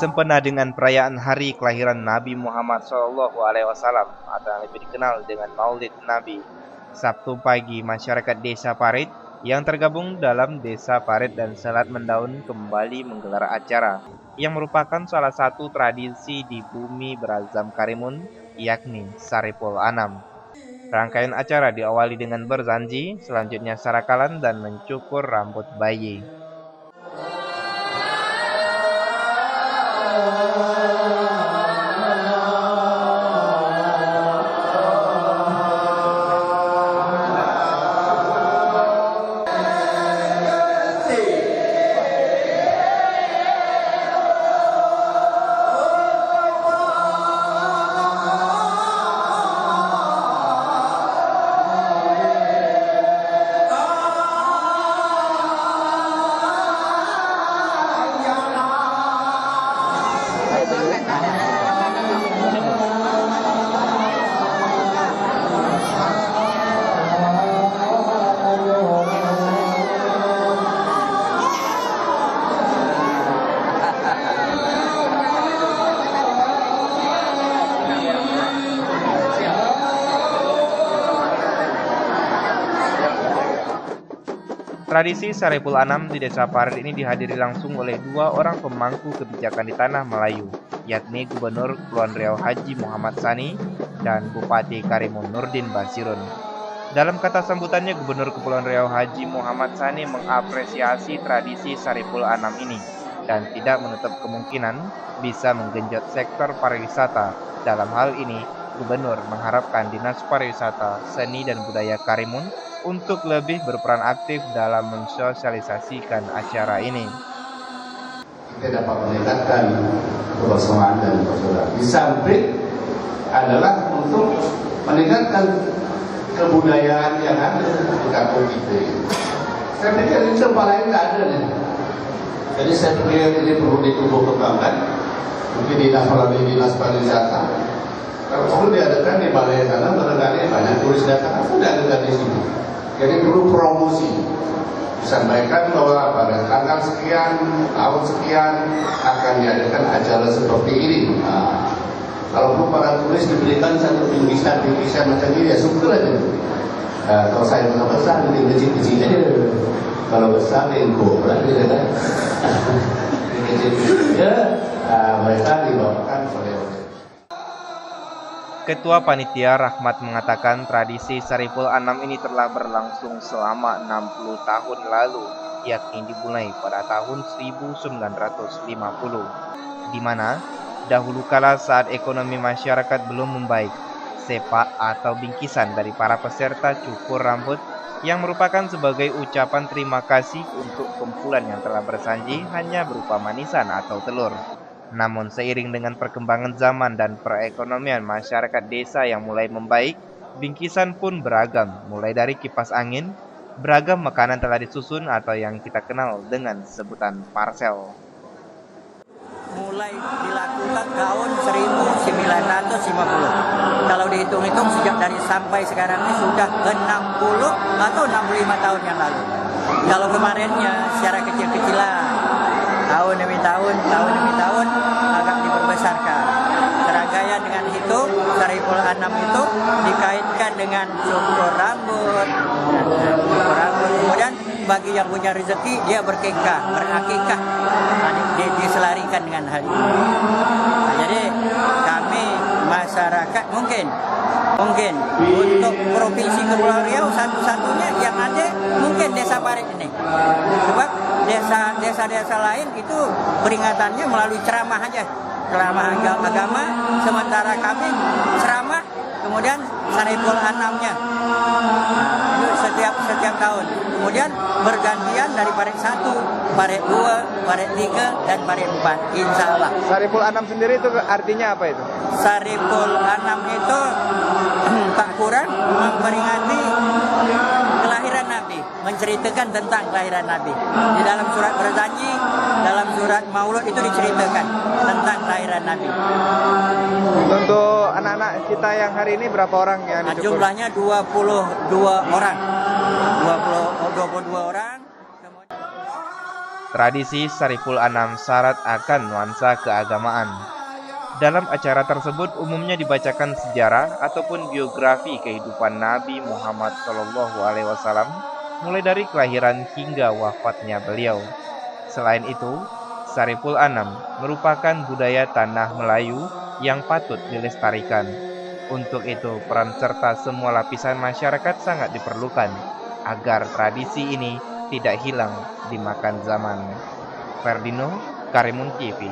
Bersempena dengan perayaan hari kelahiran Nabi Muhammad SAW atau yang lebih dikenal dengan Maulid Nabi, Sabtu pagi masyarakat Desa Parit yang tergabung dalam Desa Parit dan Selat Mendaun kembali menggelar acara yang merupakan salah satu tradisi di bumi Berazam Karimun, yakni Saripul Anam. Rangkaian acara diawali dengan berzanji, selanjutnya sarakalan dan mencukur rambut bayi. Tradisi Saripul Anam di Desa Parit ini dihadiri langsung oleh dua orang pemangku kebijakan di Tanah Melayu, yakni Gubernur Kepulauan Riau Haji Muhammad Sani dan Bupati Karimun Nurdin Basirun. Dalam kata sambutannya, Gubernur Kepulauan Riau Haji Muhammad Sani mengapresiasi tradisi Saripul Anam ini dan tidak menutup kemungkinan bisa menggenjot sektor pariwisata. Dalam hal ini, Gubernur mengharapkan Dinas Pariwisata, Seni dan Budaya Karimun untuk lebih berperan aktif dalam mensosialisasikan acara ini. Kita dapat meningkatkan kebersamaan dan persaudaraan. Di samping adalah untuk meningkatkan kebudayaan yang ada di kampung kita. Saya pikir ini tempat lain tidak ada nih. Jadi saya pikir ini perlu ditumbuh kembangkan. Mungkin dinas pariwisata. Kalau perlu diadakan di balai sana, barangkali banyak turis datang. Aku tidak ada di sini. Jadi perlu promosi, disampaikan bahwa pada tanggal sekian, tahun sekian akan diadakan acara seperti ini. Nah, kalau perlu para turis diberikan satu bingkisan macam ini, ya syukur aja. Kalau saya besar, lebih kecil-kecil aja. Kalau besar, lengkop lah gitu kan. Kecil-kecil ya, mereka dibawakan oleh. Ketua Panitia Rahmat mengatakan tradisi Saripul Anam ini telah berlangsung selama 60 tahun lalu, yakni dimulai pada tahun 1950, di mana dahulu kala saat ekonomi masyarakat belum membaik, sepak atau bingkisan dari para peserta cukur rambut yang merupakan sebagai ucapan terima kasih untuk kumpulan yang telah bersanji hanya berupa manisan atau telur. Namun seiring dengan perkembangan zaman dan perekonomian masyarakat desa yang mulai membaik, bingkisan pun beragam, mulai dari kipas angin, beragam makanan telah disusun atau yang kita kenal dengan sebutan parcel. Mulai dilakukan tahun 1950. Kalau dihitung-hitung sejak dari sampai sekarang ini sudah 60 atau 65 tahun yang lalu. Kalau kemarinnya secara kecil-kecilan, tahun demi tahun agak diperbesarkan. Serangkaian dengan itu, Saripul Anam itu dikaitkan dengan cukur rambut. Kemudian bagi yang punya rezeki, dia berkekah, berakikah, diselarikan dengan hal ini. Nah, jadi kami masyarakat mungkin untuk provinsi Kepulauan Riau satu-satunya yang ada mungkin Desa Parit ini. Sebab desa-desa lain itu peringatannya melalui ceramah aja, ceramah agama, sementara kami ceramah kemudian Saripul Anamnya. Itu setiap tahun. Kemudian bergantian dari Parit 1, Parit 2, Parit 3 dan Parit 4, insya Allah. Saripul Anam sendiri itu artinya apa itu? Saripul Anam itu tak kurang memperingati kelahiran Nabi, menceritakan tentang kelahiran Nabi. Di dalam surat berjanji, dalam surat Maulud itu diceritakan tentang kelahiran Nabi. Untuk anak-anak kita yang hari ini berapa orang yang dicukur? Jumlahnya 22 orang. 22 orang. Tradisi Sariful Anam syarat akan nuansa keagamaan. Dalam acara tersebut umumnya dibacakan sejarah ataupun biografi kehidupan Nabi Muhammad SAW, mulai dari kelahiran hingga wafatnya beliau. Selain itu, Sariful Anam merupakan budaya tanah Melayu yang patut dilestarikan. Untuk itu, peran serta semua lapisan masyarakat sangat diperlukan agar tradisi ini tidak hilang dimakan zaman. Ferdino, Karimun TV.